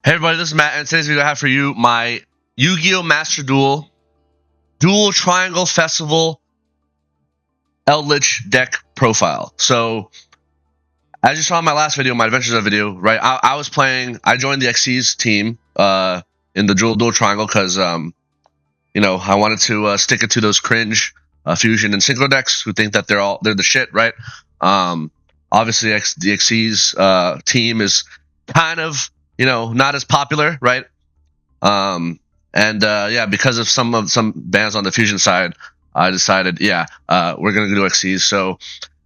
Hey everybody, this is Matt, and today's video I have for you my Yu-Gi-Oh! Master Duel Triangle Festival Eldlich deck profile. So, as you saw in my last video, my Adventures of video, right? I joined the XC's team in the Duel Triangle because I wanted to stick it to those cringe fusion and synchro decks who think that they're the shit, right? Obviously, the XC's team is kind of not as popular, right? Because of some bans on the fusion side, I decided, we're gonna do XC's. So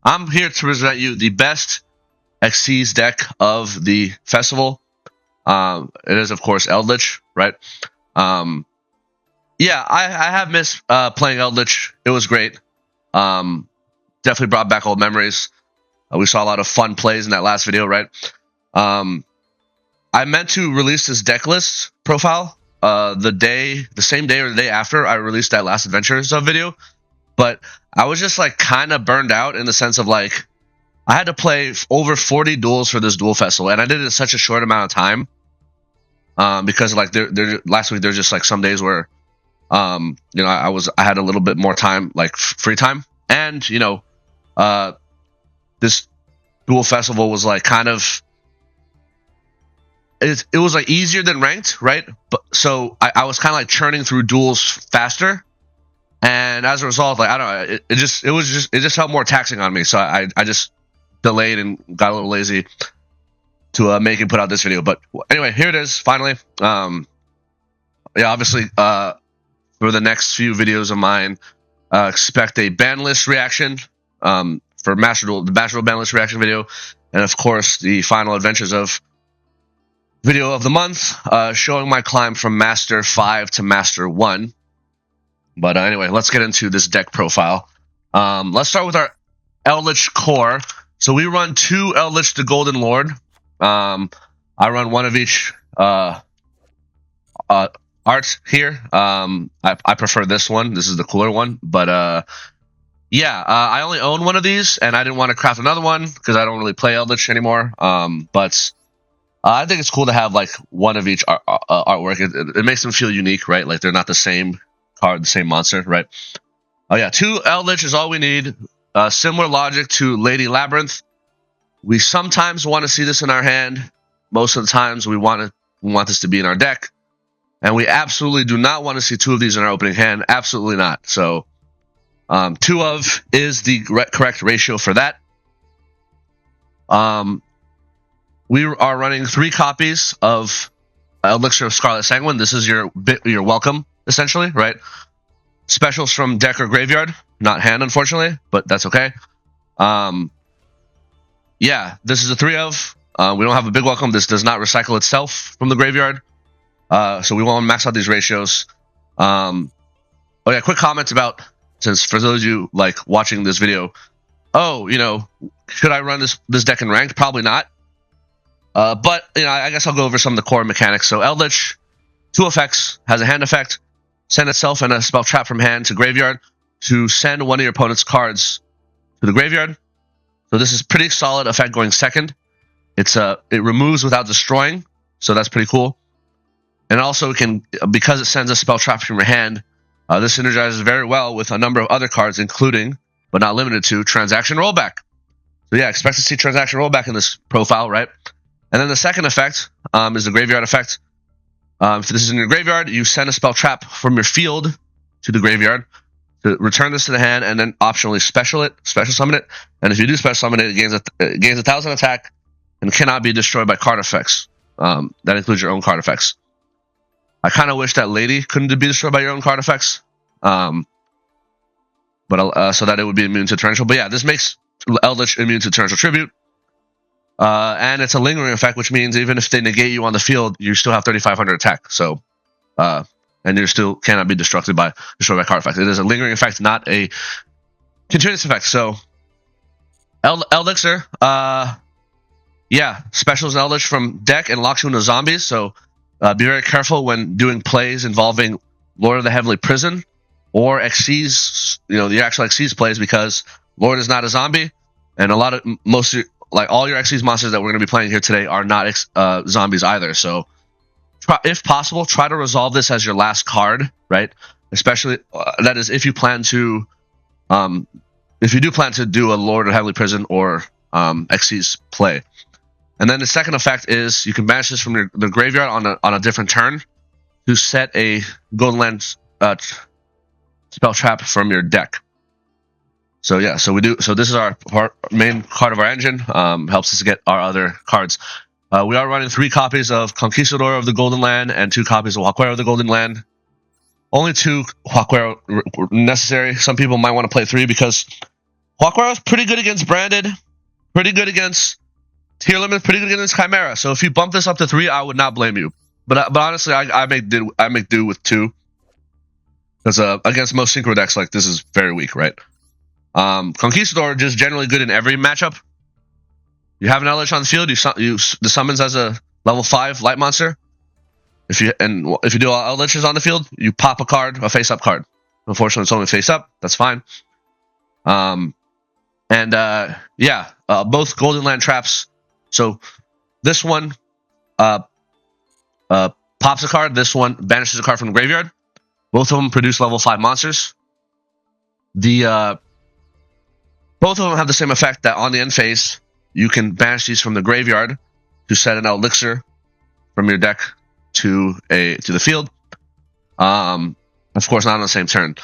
I'm here to present you the best XC's deck of the festival. It is of course Eldlich, right? I have missed playing Eldlich. It was great. Definitely brought back old memories. We saw a lot of fun plays in that last video, right? I meant to release this deck list profile the same day or the day after I released that last Adventures of video, but I was just like kind of burned out in the sense of like I had to play over 40 duels for this duel festival, and I did it in such a short amount of time because like last week there's just like some days where I had a little bit more time, like free time, and this duel festival was like kind of it was like easier than ranked, right? But so I was kind of like churning through duels faster, and as a result, like I don't know, it just felt more taxing on me. So I just delayed and got a little lazy to make and put out this video. But anyway, here it is finally. Obviously, for the next few videos of mine, expect a ban list reaction for the Master Duel ban list reaction video, and of course the final Adventures of video of the month, showing my climb from Master 5 to Master 1. But anyway, let's get into this deck profile. Let's start with our Eldlich Core. So we run 2 Eldlich the Golden Lord. I run one of each art here. I prefer this one. This is the cooler one. But I only own one of these, and I didn't want to craft another one because I don't really play Eldlich anymore. But I think it's cool to have like one of each artwork. It makes them feel unique, right? Like they're not the same card, the same monster, right? 2 Eldlich is all we need. Similar logic to Lady Labyrinth. We sometimes want to see this in our hand. Most of the times we want this to be in our deck. And we absolutely do not want to see 2 of these in our opening hand. Absolutely not. So 2 of is the correct ratio for that. We are running 3 copies of Elixir of Scarlet Sanguine. This is your welcome, essentially, right? Specials from deck or graveyard, not hand, unfortunately, but that's okay. This is a 3 of. We don't have a big welcome. This does not recycle itself from the graveyard, so we won't max out these ratios. Quick comments about, since for those of you like watching this video, should I run this deck in ranked? Probably not. But I guess I'll go over some of the core mechanics. So Eldlich, 2 effects, has a hand effect, send itself and a spell trap from hand to graveyard to send one of your opponent's cards to the graveyard. So this is pretty solid effect going second. It removes without destroying, so that's pretty cool. And also because it sends a spell trap from your hand, this synergizes very well with a number of other cards, including but not limited to Transaction Rollback. So expect to see Transaction Rollback in this profile, right? And then the second effect is the graveyard effect. If this is in your graveyard, you send a spell trap from your field to the graveyard to return this to the hand, and then optionally special summon it. And if you do special summon it, it gains 1,000 attack and cannot be destroyed by card effects. That includes your own card effects. I kind of wish that Lady couldn't be destroyed by your own card effects, so that it would be immune to torrential. But this makes Eldlich immune to torrential tribute. And it's a lingering effect, which means even if they negate you on the field, you still have 3,500 attack. So, and you still cannot be destroyed by card effects. It is a lingering effect, not a continuous effect. So, Elixir, specials Eldlich from deck and locks you into zombies. So, be very careful when doing plays involving Lord of the Heavenly Prison or XC's, the actual XC's plays, because Lord is not a zombie, and all your XC's monsters that we're going to be playing here today are not zombies either. So if possible, try to resolve this as your last card, right? Especially that is if you plan to, if you do plan to do a Lord of Heavenly Prison or Xyz play. And then the second effect is you can banish this from the graveyard on a different turn to set a Golden Land spell trap from your deck. So yeah, so this is our main card of our engine. Helps us to get our other cards. We are running 3 copies of Conquistador of the Golden Land and 2 copies of Huaquero of the Golden Land. Only 2 Huaquero necessary. Some people might want to play 3 because Huaquero is pretty good against Branded, pretty good against Tier Limit, pretty good against Chimera. So if you bump this up to 3, I would not blame you. But honestly, I make do with 2 because against most synchro decks, like this is very weak, right? Conquistador just generally good in every matchup. You have an Eldlich on the field. You the summons as a level 5 light monster. If you do all Eldliches on the field, you pop a card, a face-up card. Unfortunately, it's only face-up. That's fine. Both Golden Land traps. So this one pops a card. This one banishes a card from the graveyard. Both of them produce level 5 monsters. Both of them have the same effect that on the end phase, you can banish these from the graveyard to set an elixir from your deck to the field. Of course, not on the same turn.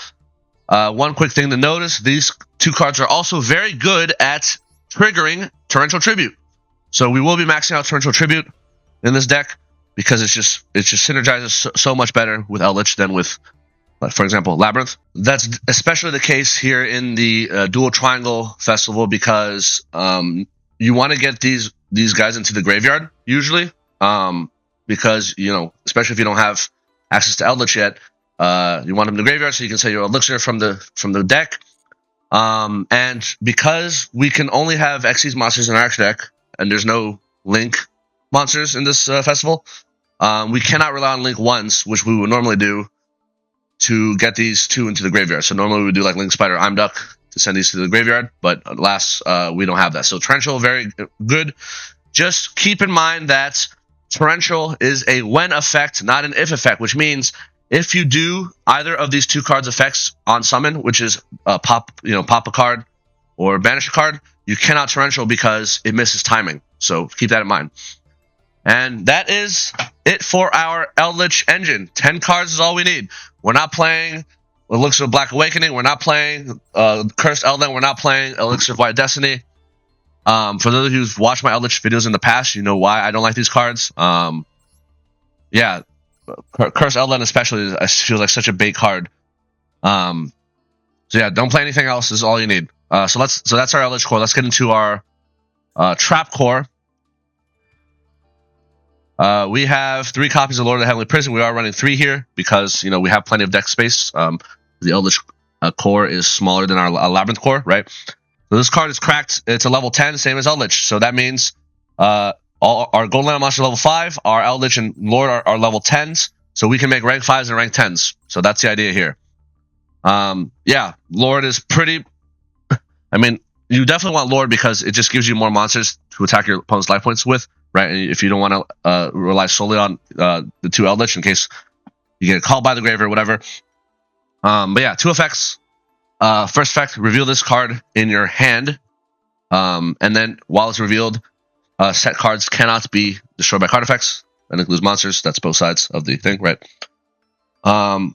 One quick thing to notice: these 2 cards are also very good at triggering Torrential Tribute. So we will be maxing out Torrential Tribute in this deck because it just synergizes so much better with Eldlich than with, for example, Labyrinth. That's especially the case here in the Duel Triangle Festival because you want to get these guys into the graveyard usually, because especially if you don't have access to Eldlich yet, you want them in the graveyard so you can set your elixir from the deck. And because we can only have Xyz monsters in our extra deck, and there's no Link monsters in this festival, we cannot rely on Link ones, which we would normally do, to get these 2 into the graveyard. So normally we would do like Link Spider, I'm Duck to send these to the graveyard, but alas, we don't have that. So Torrential, very good. Just keep in mind that Torrential is a when effect, not an if effect, which means if you do either of these 2 cards effects on summon, which is pop a card or banish a card, you cannot Torrential because it misses timing. So keep that in mind. And that is it for our Eldlich engine. 10 cards is all we need. We're not playing Elixir of Black Awakening. We're not playing Cursed Eldland. We're not playing Elixir of White Destiny. For those of you who've watched my Eldlich videos in the past, you know why I don't like these cards. Cursed Eldland especially, I feel like such a bait card. Don't play anything else. This is all you need. So that's our Eldlich Core. Let's get into our Trap Core. We have 3 copies of Lord of the Heavenly Prison. We are running 3 here because we have plenty of deck space. The Eldlich Core is smaller than our Labyrinth Core, right? So this card is cracked. It's a level 10, same as Eldlich. So that means all our Golden Land monsters are level 5. Our Eldlich and Lord are level 10s. So we can make rank 5s and rank 10s. So that's the idea here. Lord is pretty... I mean, you definitely want Lord because it just gives you more monsters to attack your opponent's life points with, right? And if you don't want to rely solely on the 2 Eldlich in case you get called by the grave or whatever. 2 effects. First effect, reveal this card in your hand. And then while it's revealed, set cards cannot be destroyed by card effects. That includes monsters. That's both sides of the thing, right? And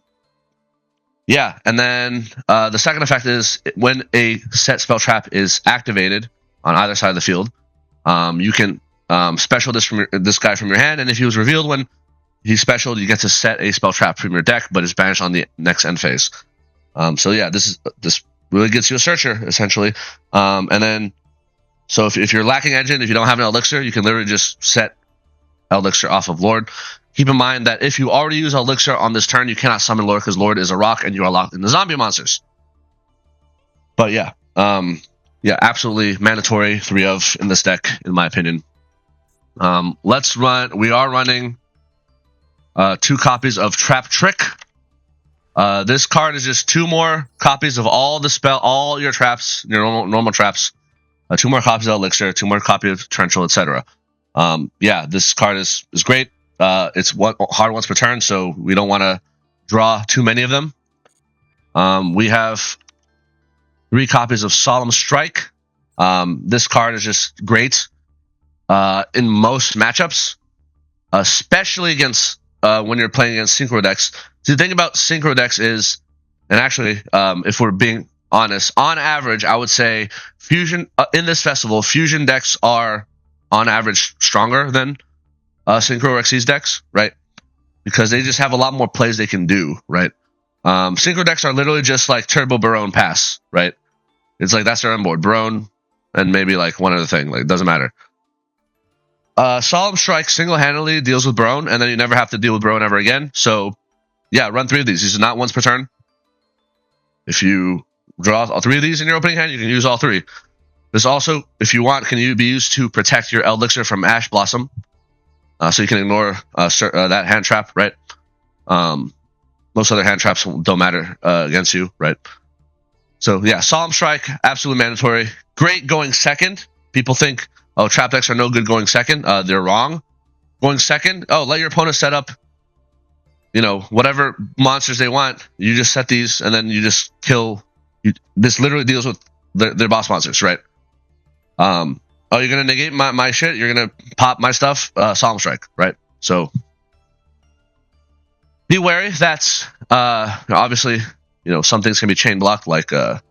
then the second effect is when a set spell trap is activated on either side of the field, you can special this guy from your hand, and if he was revealed when he's special, you get to set a spell trap from your deck, but it's banished on the next end phase. This really gets you a searcher essentially, and then so if you're lacking engine, if you don't have an elixir, you can literally just set elixir off of Lord. Keep in mind that if you already use elixir on this turn, you cannot summon Lord because Lord is a rock and you are locked in the zombie monsters. But absolutely mandatory 3 of in this deck, in my opinion. Let's run. We are running 2 copies of Trap Trick. This card is just 2 more copies of all your traps, your normal traps. 2 more copies of elixir, 2 more copies of torrential, etc. This card is great. It's hard once per turn, so we don't want to draw too many of them. We have 3 copies of Solemn Strike. This card is just great in most matchups, especially against when you're playing against synchro decks. So the thing about synchro decks is, and actually, if we're being honest, on average, I would say fusion in this festival, fusion decks are on average stronger than synchro or Xyz decks, right? Because they just have a lot more plays they can do, right? Synchro decks are literally just like Turbo Barone Pass, right? It's like that's their end board, Barone, and maybe like one other thing, like it doesn't matter. Solemn Strike single-handedly deals with Barone, and then you never have to deal with Barone ever again. So, yeah, run 3 of these. These are not once per turn. If you draw all 3 of these in your opening hand, you can use all 3. This also, if you want, can be used to protect your Elixir from Ash Blossom. So you can ignore that hand trap, right? Most other hand traps don't matter against you, right? So, yeah, Solemn Strike, absolutely mandatory. Great going second. People think, oh, trap decks are no good going second. They're wrong. Going second, let your opponent set up, whatever monsters they want. You just set these, and then you just kill. This literally deals with their boss monsters, right? You're going to negate my shit? You're going to pop my stuff? Solemn Strike, right? So, be wary. That's, obviously, some things can be chain blocked, like, a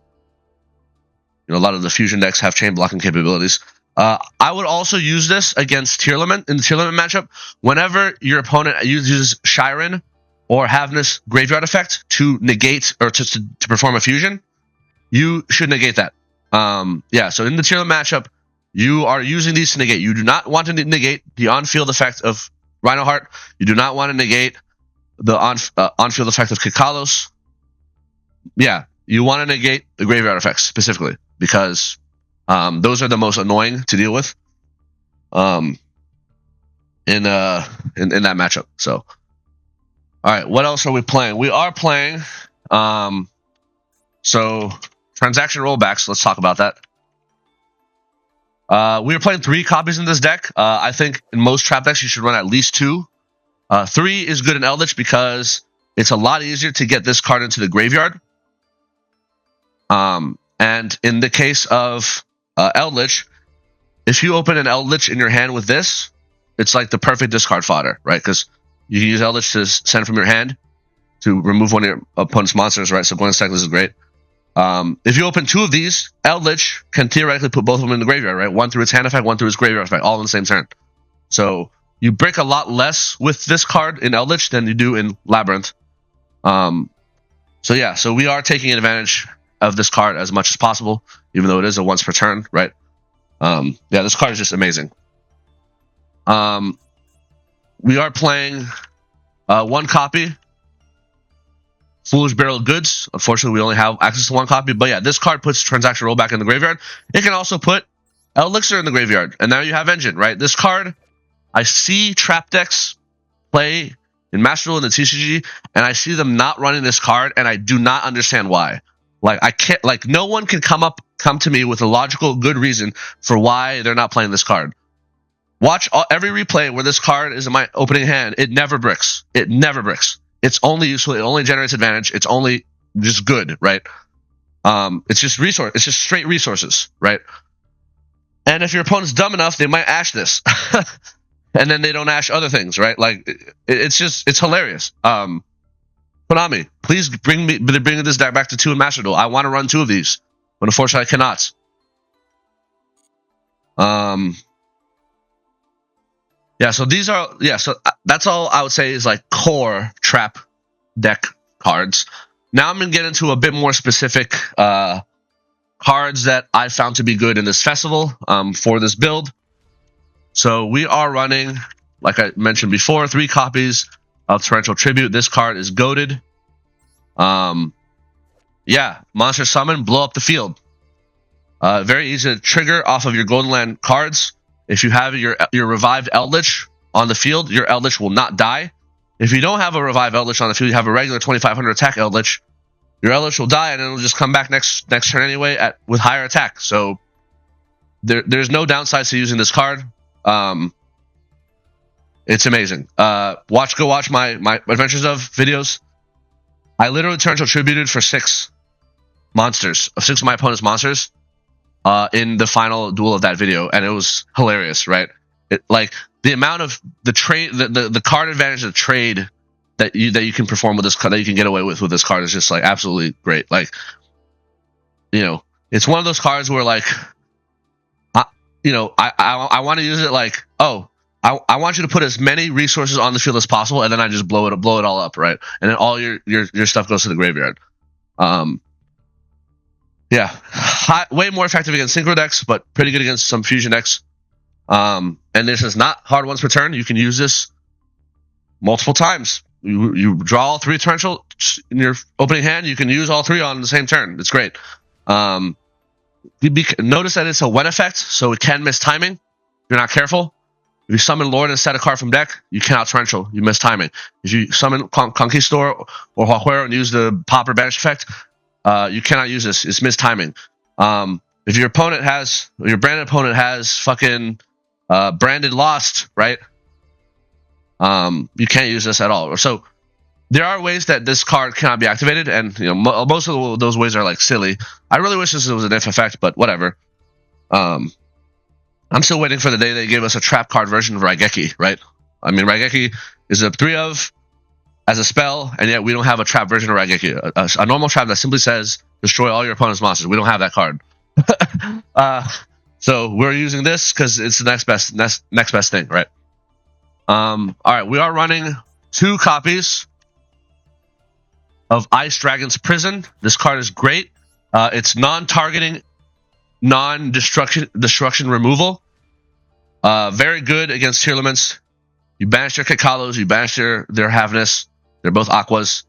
lot of the fusion decks have chain blocking capabilities. I would also use this against Tearlament in the Tearlament matchup. Whenever your opponent uses Shiren or Havness Graveyard Effect to negate or to perform a fusion, you should negate that. So in the Tearlament matchup, you are using these to negate. You do not want to negate the on-field effect of Rhinoheart. You do not want to negate the on-field effect of Kikalos. Yeah, you want to negate the Graveyard effects specifically because those are the most annoying to deal with in that matchup. So, all right, what else are we playing? We are playing transaction rollbacks. Let's talk about that. We are playing 3 copies in this deck. I think in most trap decks you should run at least 2. 3 is good in Eldlich because it's a lot easier to get this card into the graveyard. And in the case of Eldlich, if you open an Eldlich in your hand with this, it's like the perfect discard fodder, right? Because you can use Eldlich to send from your hand to remove one of your opponent's monsters, right? So going second is great. If you open 2 of these, Eldlich can theoretically put both of them in the graveyard, right? One through its hand effect, one through its graveyard effect, all in the same turn. So you break a lot less with this card in Eldlich than you do in Labyrinth. So we are taking advantage of this card as much as possible, even though it is a once per turn, right? This card is just amazing. We are playing 1 copy, Foolish Barrel of Goods. Unfortunately, we only have access to 1 copy, but yeah, this card puts Transaction Rollback in the graveyard. It can also put Elixir in the graveyard, and now you have Engine, right? This card, I see trap decks play in Master Duel and the TCG, and I see them not running this card, and I do not understand why. No one can come to me with a logical, good reason for why they're not playing this card. Watch every replay where this card is in my opening hand. It never bricks. It never bricks. It's only useful. It only generates advantage. It's only just good, right? It's just resource. It's just straight resources, right? And if your opponent's dumb enough, they might ash this, and then they don't ash other things, right? It's hilarious. Konami, please bring this deck back to 2 in Master Duel. I want to run 2 of these, but unfortunately I cannot. So that's all I would say is like core trap deck cards. Now I'm going to get into a bit more specific cards that I found to be good in this festival for this build. So we are running, like I mentioned before, 3 copies of Torrential Tribute. This card is goated. Monster Summon, blow up the field. Very easy to trigger off of your Golden Land cards. If you have your revived Eldlich on the field, your Eldlich will not die. If you don't have a revived Eldlich on the field, you have a regular 2500 attack Eldlich, your Eldlich will die, and it'll just come back next turn anyway with higher attack. So there's no downsides to using this card. It's amazing. Go watch my Adventures of videos. I literally torrential tributed for 6 monsters, 6 of my opponent's monsters, in the final duel of that video, and it was hilarious, right? Like the amount of the trade, the card advantage of trade that you can perform with this card, that you can get away with this card, is just like absolutely great. Like, it's one of those cards where like, I want to use it like, oh, I want you to put as many resources on the field as possible, and then I just blow it all up, right? And then all your stuff goes to the graveyard. Yeah, way more effective against synchro decks, but pretty good against some fusion decks. And this is not hard once per turn. You can use this multiple times. You draw all 3 torrential in your opening hand. You can use all 3 on the same turn. It's great. Notice that it's a when effect, so it can miss timing if you're not careful. If you summon Lord and set a card from deck, you cannot torrential. You miss timing. If you summon Conquistador or Huajuero and use the pop or banish effect, you cannot use this. It's missed timing. If your branded opponent has fucking branded Lost, right? You can't use this at all. So there are ways that this card cannot be activated, and most of those ways are like silly. I really wish this was an if effect, but whatever. I'm still waiting for the day they gave us a trap card version of Raigeki, right? I mean, Raigeki is a 3-of as a spell, and yet we don't have a trap version of Raigeki. A normal trap that simply says destroy all your opponent's monsters. We don't have that card. So we're using this because it's the next best thing, right? All right, we are running 2 copies of Ice Dragon's Prison. This card is great. It's non-targeting, non-destruction removal. Very good against tier limits. You banish their Kekalos, you banish their Havness. They're both Aquas.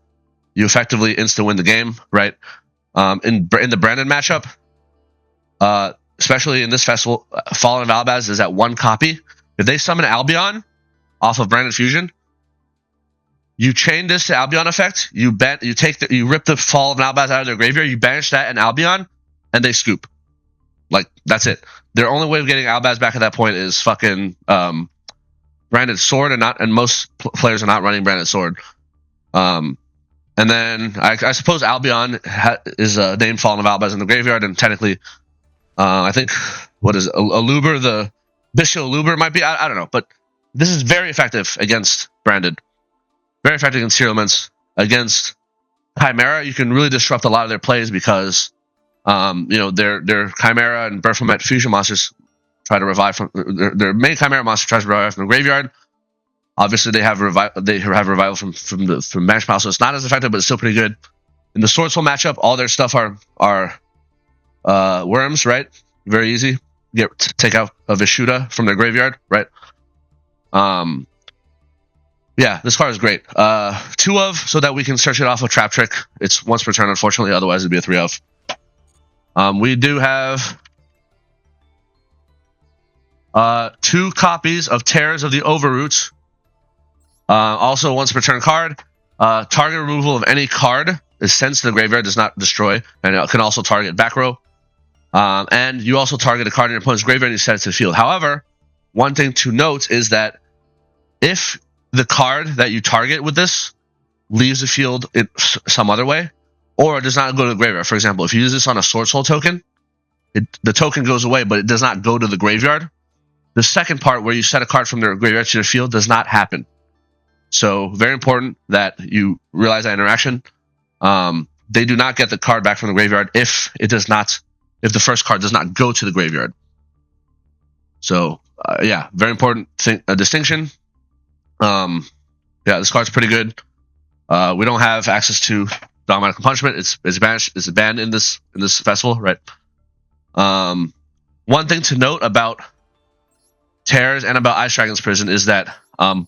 You effectively insta-win the game, right? In the Brandon matchup, especially in this festival, Fallen of Albaz is at 1 copy. If they summon Albion off of Brandon Fusion, you chain this to Albion effect. You rip the Fall of Albaz out of their graveyard. You banish that and Albion, and they scoop. Like, that's it. Their only way of getting Albaz back at that point is fucking Branded Sword, and most players are not running Branded Sword. And then I suppose Albion is named Fallen of Albaz in the graveyard, and technically, I think Aluber, the Bishop Aluber might be. I don't know, but this is very effective against Branded. Very effective against tier elements. Against Chimera, you can really disrupt a lot of their plays because their Chimera and Berfomet fusion monsters try to revive from their main Chimera monster tries to revive from the graveyard. Obviously, they have revival from Banish Pile, so it's not as effective, but it's still pretty good. In the Sword Soul matchup, all their stuff are worms, right? Very easy. Take out a Vishuddha from their graveyard, right? Yeah, this card is great. 2-of, so that we can search it off a Trap Trick. It's once per turn, unfortunately. Otherwise, it'd be a 3-of. We do have 2 copies of Terrors of the Overroot. Also, once per turn card. Target removal of any card is sent to the graveyard, does not destroy, and it can also target back row. And you also target a card in your opponent's graveyard and you set it to the field. However, one thing to note is that if the card that you target with this leaves the field in some other way, or it does not go to the graveyard. For example, if you use this on a Sword Soul token, the token goes away, but it does not go to the graveyard. The second part, where you set a card from their graveyard to their field, does not happen. So, very important that you realize that interaction. They do not get the card back from the graveyard if the first card does not go to the graveyard. So, yeah, very important distinction. Yeah, this card's pretty good. We don't have access to Dogmatical Punishment. It's banished. It's banned in this festival, right? One thing to note about Terrors and about Ice Dragon's Prison is that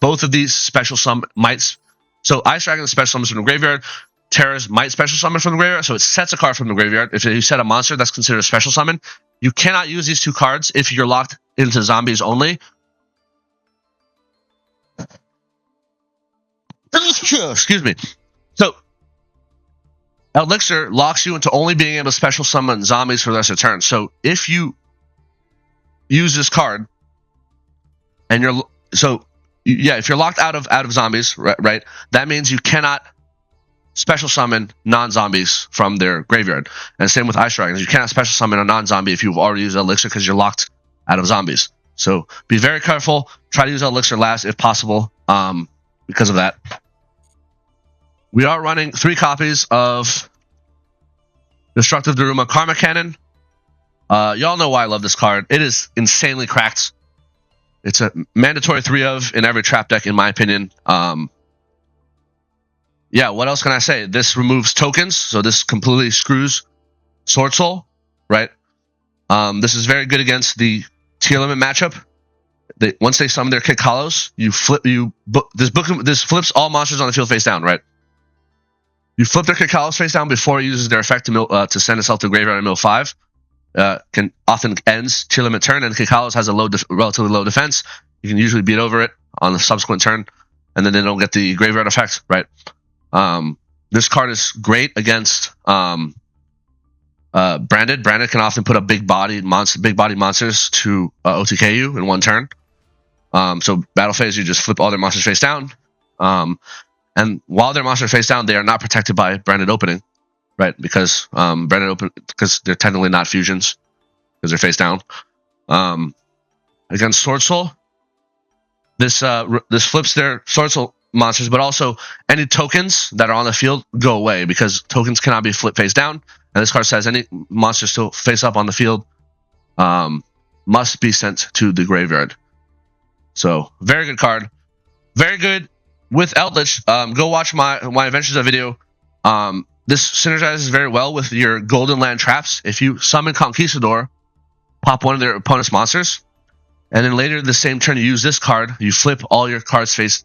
both of these special summon might. So Ice Dragon special summons from the graveyard. Terrors might special summon from the graveyard. So it sets a card from the graveyard. If you set a monster, that's considered a special summon. You cannot use these 2 cards if you're locked into zombies only. Excuse me. So Elixir locks you into only being able to special summon zombies for the rest of the turn. So if you use this card and yeah, if you're locked out of zombies, right, that means you cannot special summon non-zombies from their graveyard. And same with Ice Dragons. You cannot special summon a non-zombie if you've already used Elixir because you're locked out of zombies. So be very careful. Try to use Elixir last if possible because of that. We are running 3 copies of Destructive Daruma Karma Cannon. Y'all know why I love this card. It is insanely cracked. It's a mandatory 3 of in every trap deck, in my opinion. Yeah, what else can I say? This removes tokens, so this completely screws Sword Soul, right? This is very good against the tier limit matchup. Once they summon their Kick Hollows, this flips all monsters on the field face down, right? You flip their Kick Hollows face down before it uses their effect to send itself to graveyard and mill 5. Can often ends tier limit turn, and Kick Hollows has a relatively low defense. You can usually beat over it on the subsequent turn, and then they don't get the graveyard effect, right? This card is great against Branded. Branded can often put up big body monsters to OTK you in one turn. So battle phase, you just flip all their monsters face down. And while their monsters face down, they are not protected by Branded Opening, right? Because because they're technically not fusions because they're face down. Against Sword Soul, this flips their Sword Soul monsters, but also any tokens that are on the field go away because tokens cannot be flipped face down. And this card says any monster still face up on the field must be sent to the graveyard. So very good card, very good with Eldlich. Go watch my Adventures of video. This synergizes very well with your Golden Land traps. If you summon Conquistador, pop one of their opponent's monsters, and then later the same turn you use this card, you flip all your cards face.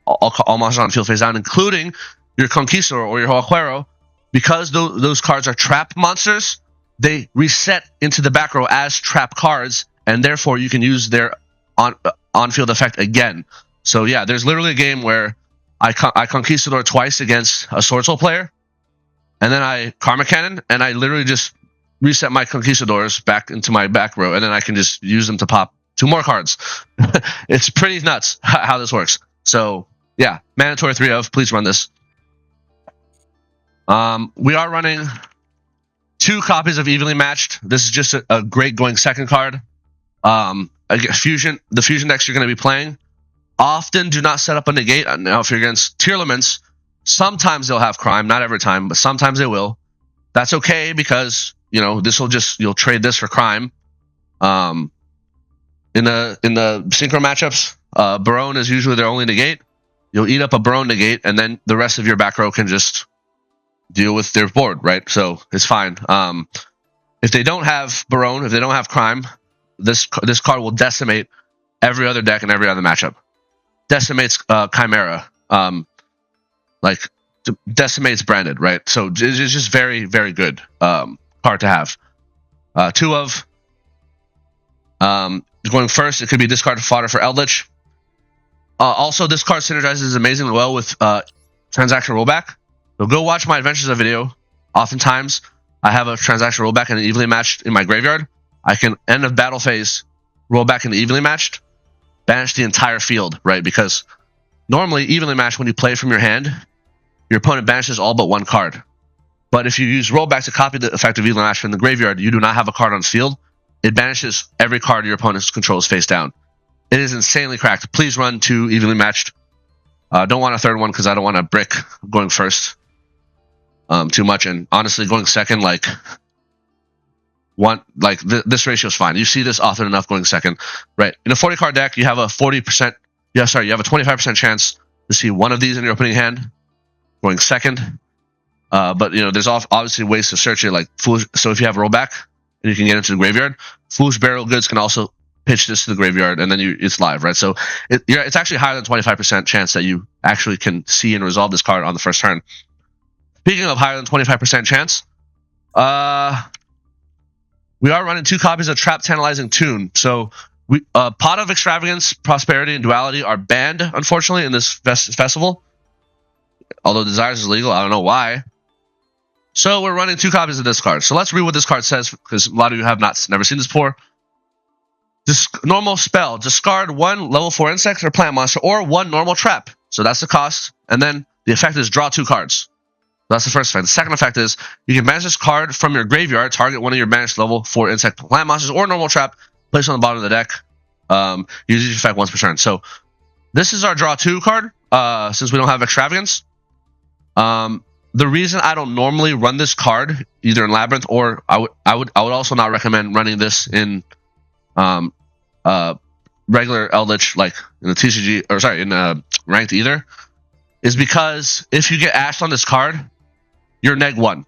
All monsters on the field face down, including your Conquistador or your Huaquero, because those cards are trap monsters. They reset into the back row as trap cards, and therefore you can use their on-field effect again. So yeah, there's literally a game where I Conquistador twice against a Sword Soul player, and then I Karma Cannon, and I literally just reset my Conquistadors back into my back row, and then I can just use them to pop 2 more cards. It's pretty nuts how this works. So yeah, mandatory 3 of. Please run this. We are running 2 copies of Evenly Matched. This is just a great going second card. The fusion decks you're going to be playing often do not set up a negate. Now, if you're against tier limits, sometimes they'll have crime. Not every time, but sometimes they will. That's okay because this will you'll trade this for crime. In the synchro matchups, Barone is usually their only negate. You'll eat up a Barone negate, and then the rest of your back row can just deal with their board, right? So it's fine. If they don't have Barone, if they don't have crime, this card will decimate every other deck and every other matchup. Decimates Chimera, decimates Branded, right? So it's just very, very good card to have. 2 of. Going first, it could be discard fodder for Eldlich. Also, this card synergizes amazingly well with transaction rollback. So go watch my Adventures of video. Oftentimes, I have a transaction rollback and an evenly matched in my graveyard. I can end of battle phase, roll back into evenly matched, banish the entire field, right? Because normally, evenly matched, when you play from your hand, your opponent banishes all but 1 card. But if you use rollback to copy the effect of evenly matched from the graveyard, you do not have a card on the field. It banishes every card your opponent's controls face down. It is insanely cracked. Please run 2 evenly matched. Don't want a 3rd one because I don't want a brick going first too much. And honestly, going second, this ratio is fine. You see this often enough going second, right? In a 40 card deck, you have a 40%. You have a 25% chance to see one of these in your opening hand going second. But there's obviously ways to search it, like foolish. So if you have rollback and you can get into the graveyard, Foolish Burial Goods can also pitch this to the graveyard, and then it's live, right? So it's actually higher than 25% chance that you actually can see and resolve this card on the first turn. Speaking of higher than 25% chance, we are running 2 copies of Trap Tantalizing Tune. So Pot of Extravagance, Prosperity, and Duality are banned, unfortunately, in this festival. Although Desires is legal, I don't know why. So we're running 2 copies of this card. So let's read what this card says, because a lot of you have never seen this before. normal spell, discard 1 level 4 insect or plant monster or 1 normal trap. So that's the cost. And then the effect is draw 2 cards. That's the first effect. The second effect is you can banish this card from your graveyard, target one of your banished level 4 insect plant monsters or normal trap, place it on the bottom of the deck. Use each effect once per turn. So this is our draw 2 card, since we don't have extravagance. The reason I don't normally run this card either in Labyrinth or I would also not recommend running this in regular Eldlich, like in the TCG, or sorry, in ranked either, is because if you get ashed on this card, you're neg 1.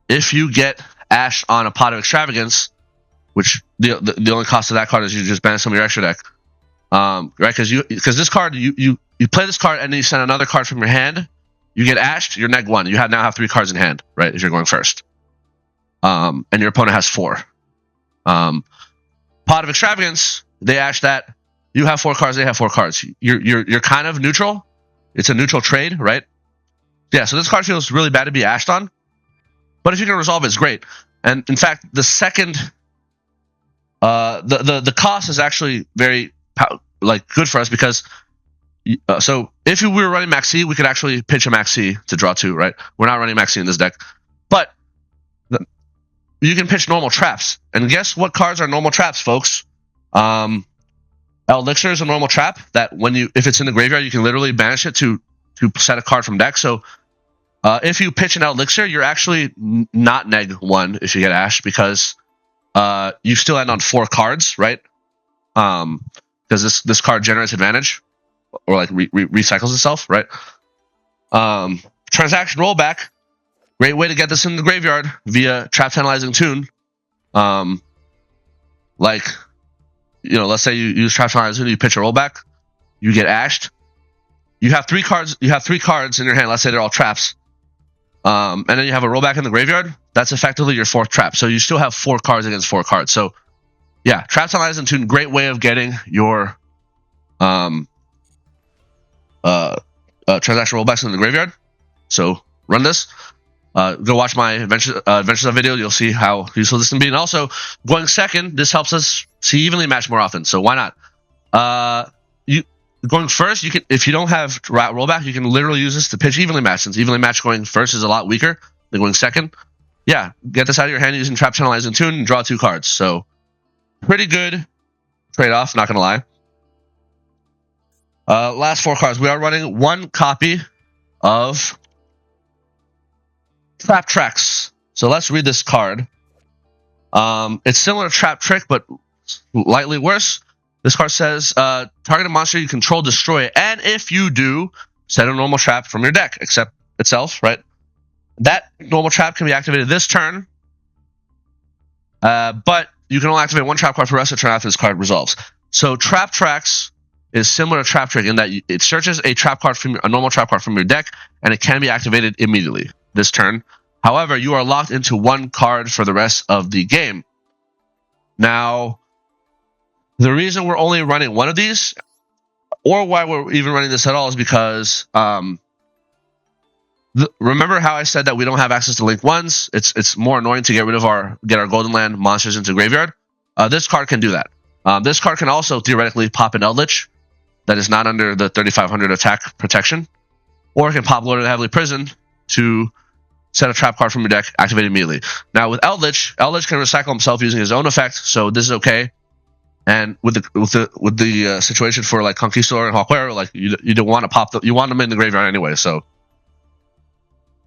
If you get ashed on a Pot of Extravagance, which the only cost of that card is you just banish some of your extra deck, right? Because this card, you play this card and then you send another card from your hand, you get ashed, you're neg 1. You now have 3 cards in hand, right? If you're going first, and your opponent has 4. Pot of Extravagance, they ash that. You have 4 cards, they have 4 cards. You're kind of neutral. It's a neutral trade, right? Yeah, so this card feels really bad to be ashed on. But if you can resolve it, it's great. And in fact, the second the cost is actually very good for us because so if we were running Maxi, we could actually pitch a Maxi to draw 2, right? We're not running Maxi in this deck. But you can pitch normal traps. And guess what cards are normal traps, folks? Elixir is a normal trap that if it's in the graveyard, you can literally banish it to set a card from deck. So if you pitch an Elixir, you're actually not neg 1 if you get ashed because you still end on 4 cards, right? Because this card generates advantage or like recycles itself, right? Transaction rollback, great way to get this in the graveyard via Trap Tantalizing Tune. Like, let's say you use Trap Tantalizing Tune, you pitch a rollback, you get ashed. You have 3 cards. You have 3 cards in your hand. Let's say they're all traps. And then you have a rollback in the graveyard. That's effectively your 4th trap. So you still have 4 cards against 4 cards. So yeah, Trap Tantalizing Tune, great way of getting your transaction rollbacks in the graveyard. So run this. Go watch my Adventures of video. You'll see how useful this can be. And also, going second, this helps us see evenly match more often. So why not? Going first, you can, if you don't have rollback, you can literally use this to pitch evenly match. Since evenly match going first is a lot weaker than going second. Yeah, get this out of your hand using Trap Tantalizing Tune and draw 2 cards. So pretty good trade-off, not gonna lie. Last 4 cards. We are running 1 copy of Trap Tracks. So let's read this card. It's similar to Trap Trick, but slightly worse. This card says, target a monster you control, destroy it. And if you do, set a normal trap from your deck, except itself, right? That normal trap can be activated this turn. But you can only activate 1 trap card for the rest of the turn after this card resolves. So Trap Tracks is similar to Trap Trick in that it searches a trap card a normal trap card from your deck, and it can be activated immediately this turn. However, you are locked into 1 card for the rest of the game. Now, the reason we're only running 1 of these, or why we're even running this at all, is because remember how I said that we don't have access to Link 1s? It's more annoying to get our Golden Land monsters into graveyard. This card can do that. This card can also theoretically pop an Eldlich that is not under the 3500 attack protection, or it can pop Lord of the Heavenly Prison to set a trap card from your deck, activate immediately. Now with Eldlich can recycle himself using his own effect, so this is okay. And with the situation for like Conquistador and Hawkwear, like you don't want to pop you want them in the graveyard anyway. So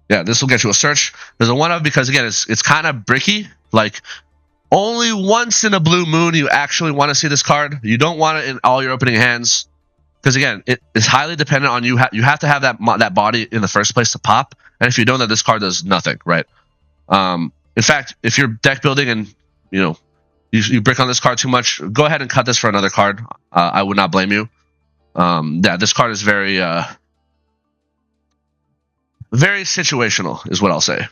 yeah, this will get you a search. There's a 1 of, because again it's kind of bricky. Like only once in a blue moon you actually want to see this card. You don't want it in all your opening hands because again it is highly dependent on you. You have to have that body in the first place to pop. And if you don't, then this card does nothing, right? In fact, if you're deck building and you brick on this card too much, go ahead and cut this for another card. I would not blame you. Yeah, this card is very situational, is what I'll say.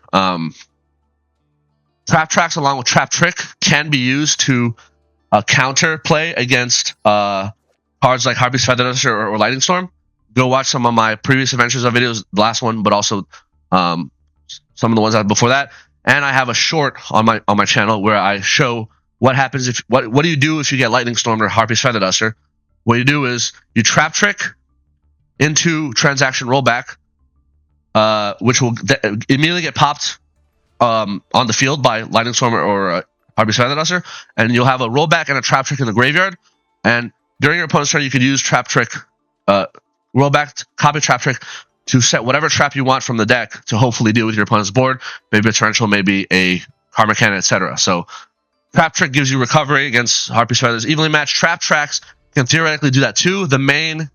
Trap Tracks along with Trap Trick can be used to counter play against cards like Harpy's Feather Duster or Lightning Storm. Go watch some of my previous Adventures of videos, the last one, but also some of the ones I had before that. And I have a short on my channel where I show what happens if what do you do if you get Lightning Storm or Harpy's Feather Duster? What you do is you Trap Trick into Transaction Rollback, which will immediately get popped on the field by Lightning Storm or Harpy's Feather Duster, and you'll have a Rollback and a Trap Trick in the graveyard. And during your opponent's turn, you could use Trap Trick, Rollback, copy Trap Trick to set whatever trap you want from the deck to hopefully deal with your opponent's board. Maybe a Torrential, maybe a Karma Cannon, etc. So Trap Trick gives you recovery against Harpy's Feathers. Evenly matched Trap Tracks can theoretically do that too. The main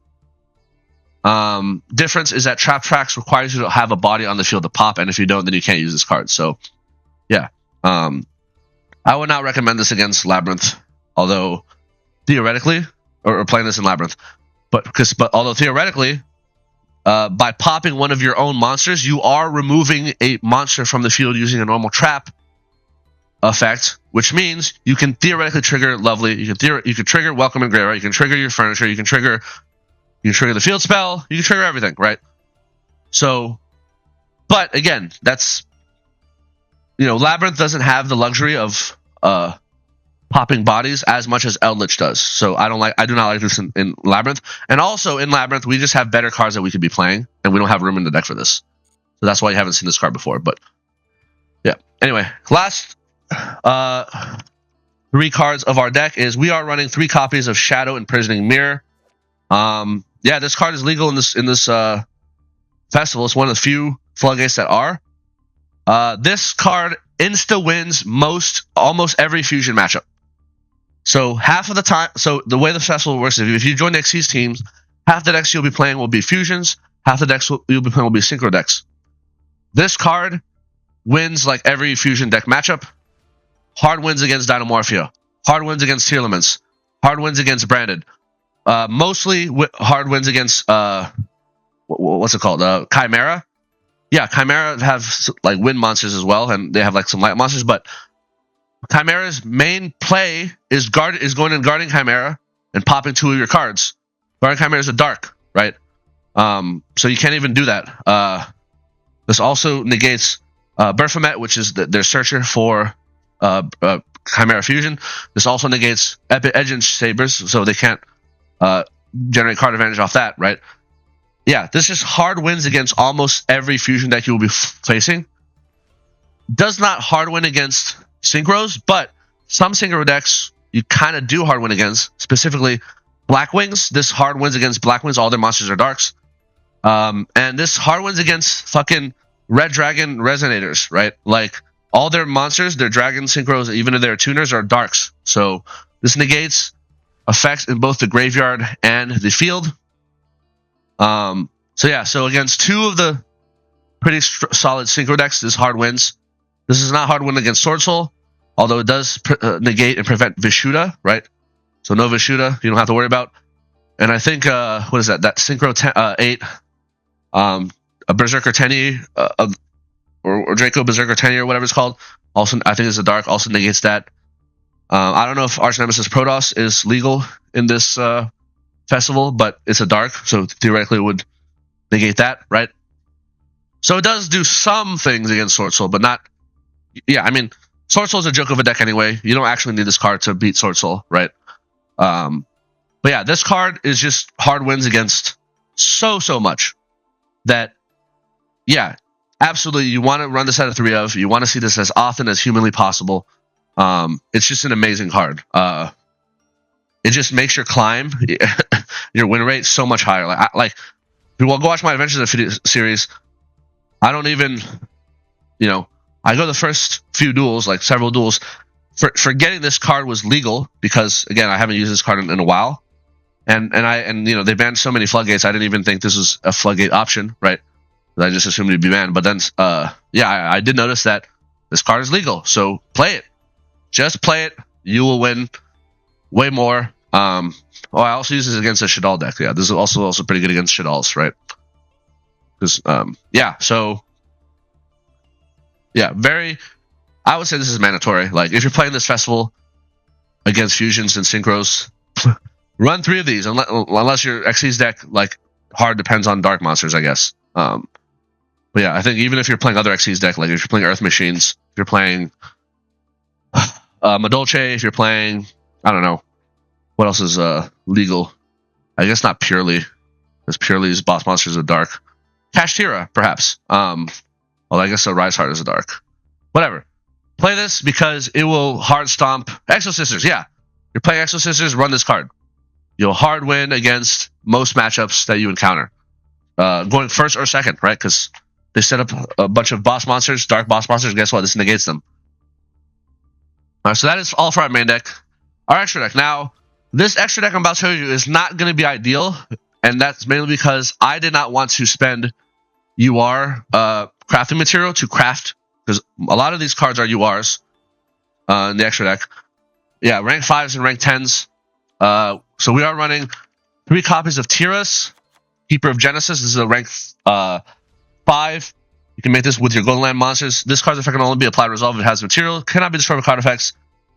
difference is that Trap Tracks requires you to have a body on the field to pop, and if you don't, then you can't use this card. So, yeah. I would not recommend this against Labyrinth, although theoretically, or playing this in Labyrinth, but although theoretically, by popping one of your own monsters, you are removing a monster from the field using a normal trap effect, which means you can theoretically trigger Lovely. You can trigger Welcome and Graveyard. You can trigger your furniture. You can trigger the field spell. You can trigger everything, right? So, but again, that's, Labyrinth doesn't have the luxury of popping bodies as much as Eldlich does. So I do not like this in Labyrinth. And also in Labyrinth, we just have better cards that we could be playing, and we don't have room in the deck for this. So that's why you haven't seen this card before. But yeah. Anyway, last 3 cards of our deck is we are running 3 copies of Shadow Imprisoning Mirror. Yeah, this card is legal in this festival. It's one of the few floodgates that are. This card insta wins almost every fusion matchup. So half of the time, so the way the festival works is if you join Xyz teams, half the decks you'll be playing will be fusions, half the decks you'll be playing will be synchro decks. This card wins like every fusion deck matchup. Hard wins against Dynamorphia. Hard wins against Tearlaments. Hard wins against Branded. Mostly hard wins against what's it called? Chimera. Yeah, Chimera have like wind monsters as well, and they have like some light monsters. But Chimera's main play is going and guarding Chimera and popping 2 of your cards. Guarding Chimera is a dark, right? So you can't even do that. This also negates Berfomet, which is their searcher for Chimera Fusion. This also negates Edge Sabers, so they can't generate card advantage off that, right? Yeah, this is hard wins against almost every fusion deck you will be facing. Does not hard win against synchros, but some synchro decks you kind of do hard win against, specifically Blackwings. This hard wins against Blackwings. All their monsters are darks. And this hard wins against fucking Red Dragon Resonators, right? Like, all their monsters, their dragon synchros, even their tuners, are darks. So this negates effects in both the graveyard and the field. So yeah, so against 2 of the pretty solid synchro decks, this hard wins. This is not hard win against Sword Soul, although it does negate and prevent Vishuda, right? So no Vishuda, you don't have to worry about. And I think, what is that? That Synchro 8, a Berserker Tenny, or Draco Berserker Tenny, or whatever it's called. Also, I think it's a dark, also negates that. I don't know if Arch Nemesis Protoss is legal in this festival, but it's a dark, so theoretically it would negate that, right? So it does do some things against Sword Soul, but not... Yeah, I mean, Sword Soul is a joke of a deck anyway. You don't actually need this card to beat Sword Soul, right? But yeah, this card is just hard wins against so much that, yeah, absolutely, you want to run this out of 3 of. You want to see this as often as humanly possible. It's just an amazing card. It just makes your climb, your win rate, so much higher. Like if you go watch my Adventures series, I don't even, I go the first few duels, like several duels. For getting this card was legal because, again, I haven't used this card in a while, and they banned so many floodgates. I didn't even think this was a floodgate option, right? I just assumed it'd be banned. But then, I did notice that this card is legal, so play it. Just play it. You will win way more. I also use this against a Shadal deck. Yeah, this is also pretty good against Shadals, right? Because, I would say this is mandatory. Like, if you're playing this festival against fusions and synchros, run 3 of these, unless your Xyz deck, like, hard depends on dark monsters, I guess. But yeah, I think even if you're playing other Xyz deck, like if you're playing Earth Machines, if you're playing Madolche if you're playing. I don't know what else is legal. I guess not Purely, because Purely's boss monsters are dark. Kashtira, perhaps. Well, I guess a Rise Heart is a dark. Whatever. Play this because it will hard stomp Exo Sisters. Yeah, you're playing Exo Sisters. Run this card. You'll hard win against most matchups that you encounter. Going first or second, right? Because they set up a bunch of boss monsters, dark boss monsters. Guess what? This negates them. So that is all for our main deck. Our extra deck. Now, this extra deck I'm about to show you is not going to be ideal, and that's mainly because I did not want to spend UR crafting material to craft, because a lot of these cards are URs in the extra deck. Yeah, rank 5s and rank 10s. So we are running 3 copies of Tiras, Keeper of Genesis. This is a rank 5. You can make this with your Golden Land monsters. This card's effect can only be applied resolve if it has material. Cannot be destroyed with card effects.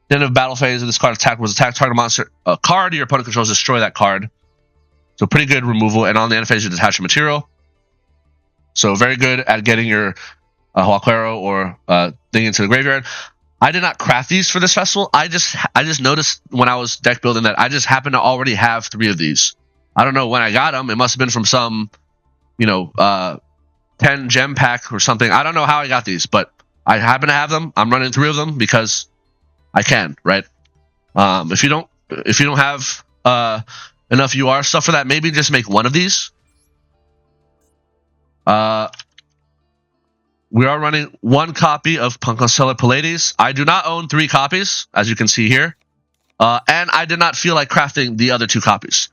The end of battle phase of this card was attack target monster card your opponent controls, destroy that card. So pretty good removal. And on the end phase, you detach a material. So very good at getting your Huaquero or thing into the graveyard. I did not craft these for this festival. I just noticed when I was deck building that I just happened to already have 3 of these. I don't know when I got them. It must have been from some, 10 gem pack or something. I don't know how I got these, but I happen to have them. I'm running 3 of them because I can, right? If you don't have enough UR stuff for that, maybe just make 1 of these. We are running 1 copy of Constellar Pallades. I do not own 3 copies, as you can see here. And I did not feel like crafting the other 2 copies.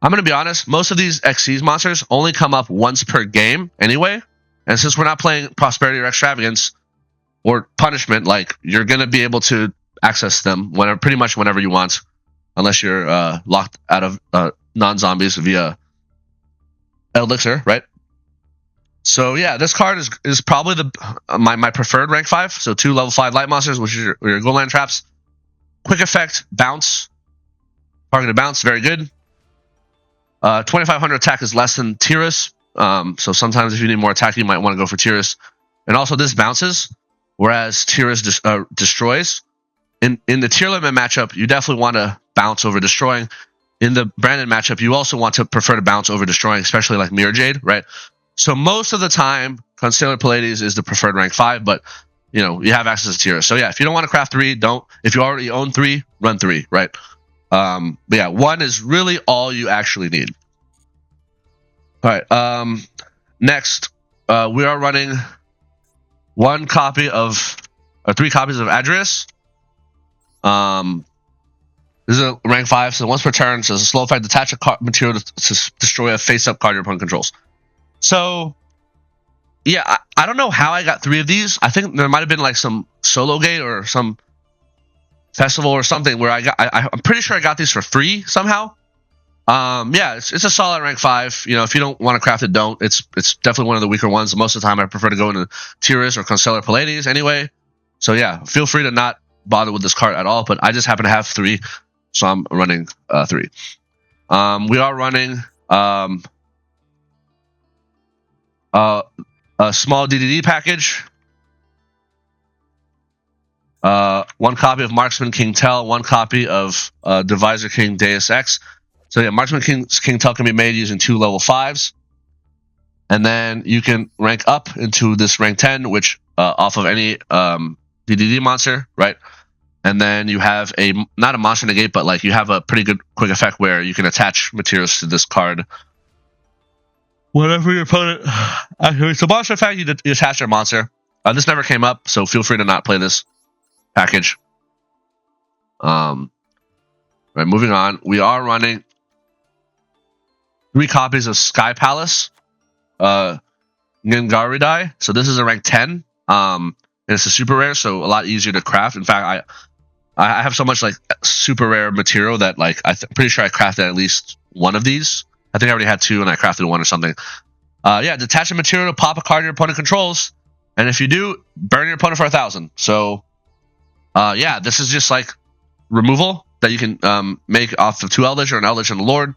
I'm going to be honest, most of these XCs monsters only come up once per game anyway. And since we're not playing Prosperity or Extravagance or Punishment, like, you're going to be able to access them pretty much whenever you want, unless you're locked out of non-zombies via Elixir, right? So yeah, this card is probably my preferred rank 5. So 2 level 5 light monsters, which is your Golden Land traps. Quick effect, bounce. Targeted bounce, very good. 2500 attack is less than Tiras. So sometimes if you need more attack, you might want to go for Tiras. And also this bounces, whereas Tiras destroys. In the tier limit matchup, you definitely want to bounce over destroying. In the Brandon matchup, you also want to prefer to bounce over destroying, especially like Mirror Jade, right? So most of the time, Constellar Pallades is the preferred rank 5, but you have access to Tiras. So yeah, if you don't want to craft 3, don't. If you already own 3, run 3, right? But yeah, 1 is really all you actually need. All right. Next, we are running 3 copies of Adrius. This is a rank 5, so once per turn, so it's a slow effect, detach a material to destroy a face-up card your opponent controls. So, yeah, I don't know how I got 3 of these. I think there might have been like some solo gate or some festival or something where I'm pretty sure I got these for free somehow. Yeah, it's a solid rank 5. If you don't want to craft it, don't. It's definitely one of the weaker ones. Most of the time, I prefer to go into Tiras or Constellar Pallades anyway. So yeah, feel free to not bother with this card at all. But I just happen to have 3, so I'm running 3. We are running a small DDD package. 1 copy of Marksman King Tell, 1 copy of Divisor King Deus Ex. So yeah, Marksman King Tell can be made using 2 level 5s. And then you can rank up into this rank 10, which off of any DDD monster, right? And then you have not a monster negate, but like you have a pretty good quick effect where you can attach materials to this card. Whenever your opponent... It's a monster effect, you attach your monster. This never came up, so feel free to not play this package. Right, moving on. We are running 3 copies of Sky Palace. Ngangaridai. So this is a rank 10. And it's a super rare, so a lot easier to craft. In fact, I have so much like super rare material that like I'm pretty sure I crafted at least 1 of these. I think I already had 2 and I crafted 1 or something. Yeah, detach a material to pop a card your opponent controls, and if you do, burn your opponent for 1,000. So, yeah, this is just like removal that you can make off of 2 Eldlich or an Eldlich and a Lord.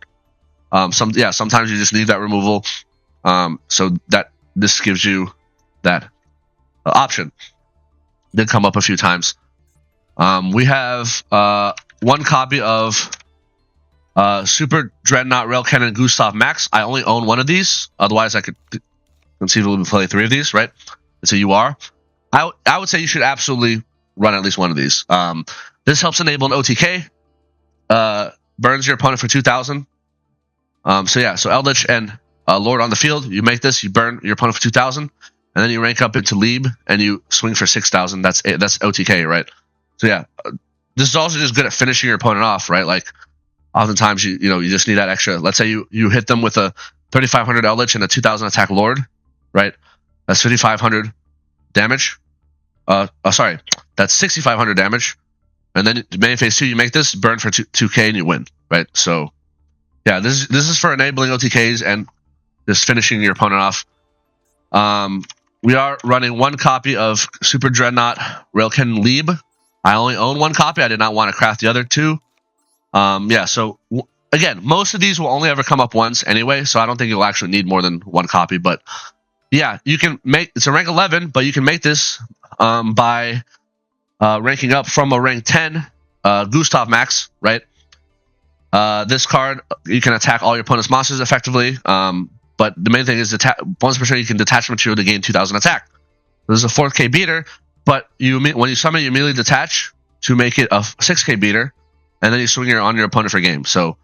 Sometimes you just need that removal. So that this gives you that option. Did come up a few times. We have one copy of Super Dreadnought Rail Cannon Gustav Max. I only own one of these. Otherwise, I could conceivably play 3 of these, right? It's a UR. I would say you should absolutely run at least one of these. This helps enable an OTK. Burns your opponent for 2,000. So yeah, so Eldlich and Lord on the field. You make this, you burn your opponent for 2,000, and then you rank up into Lieb and you swing for 6,000. That's OTK, right? So yeah, this is also just good at finishing your opponent off, right? Like oftentimes you just need that extra. Let's say you hit them with a 3,500 Eldlich and a 2,000 attack Lord, right? That's 5,500 damage. Sorry, that's 6,500 damage. And then main phase 2, you make this, burn for 2k, and you win, right? So, yeah, this is for enabling OTKs and just finishing your opponent off. We are running one copy of Super Dreadnought Railkin Lieb. I only own one copy. I did not want to craft the other 2. Yeah, so again, most of these will only ever come up once anyway, so I don't think you'll actually need more than one copy. But yeah, you can make it's a rank 11, but you can make this by ranking up from a rank 10 Gustav Max, right? This card, you can attack all your opponent's monsters effectively, but the main thing is once per turn you can detach material to gain 2,000 attack. This is a 4k beater, but when you summon, you immediately detach to make it a 6k beater, and then you swing on your opponent for game. So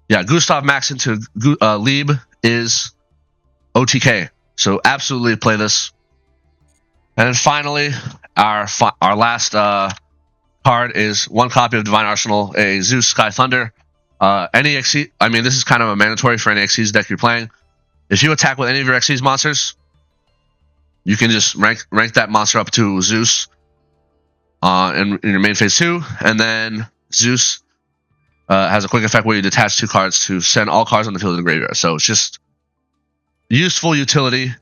yeah, Gustav Max into Lieb is OTK, so absolutely play this. And then finally, our last card is one copy of Divine Arsenal, a Zeus Sky Thunder. Any XC, I mean, this is kind of a mandatory for any XC's deck you're playing. If you attack with any of your XC's monsters, you can just rank that monster up to Zeus in your main phase 2, and then Zeus has a quick effect where you detach 2 cards to send all cards on the field to the graveyard. So it's just useful utility.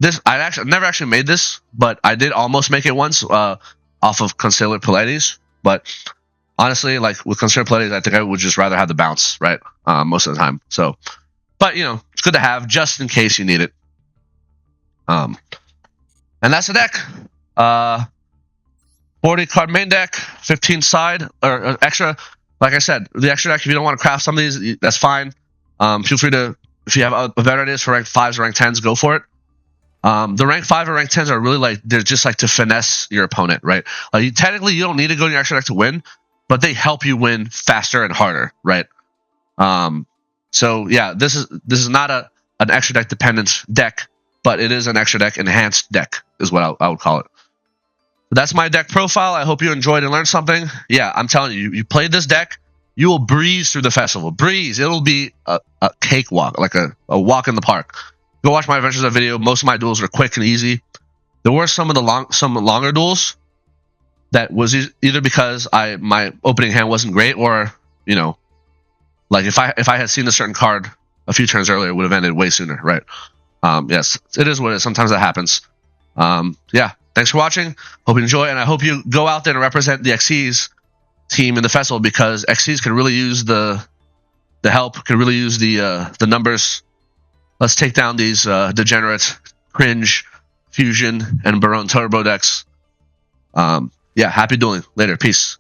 This I never actually made this, but I did almost make it once off of Constellar Pallades. But honestly, like with Constellar Pallades, I think I would just rather have the bounce, right? Most of the time. So, but it's good to have just in case you need it. And that's the deck. 40 card main deck, 15 side or extra. Like I said, the extra deck. If you don't want to craft some of these, that's fine. Feel free to, if you have better ideas for rank 5s or rank 10s, go for it. The rank 5 or rank 10s are really they're just to finesse your opponent, right? Technically, you don't need to go in your extra deck to win, but they help you win faster and harder, right? So yeah, this is not an extra deck dependent deck, but it is an extra deck enhanced deck, is what I would call it. That's my deck profile. I hope you enjoyed and learned something. Yeah, I'm telling you, you played this deck, you will breeze through the festival. Breeze. It'll be a cakewalk, like a walk in the park. Go watch my Adventures video. Most of my duels were quick and easy. There were some longer duels that was either because my opening hand wasn't great, or like if I had seen a certain card a few turns earlier, it would have ended way sooner, right? Yes, it is what it is. Sometimes that happens. Yeah, thanks for watching. Hope you enjoy, and I hope you go out there and represent the XC's team in the festival, because XC's can really use the help, can really use the numbers. Let's take down these degenerate, cringe, fusion, and Baron turbo decks. Yeah, happy dueling. Later. Peace.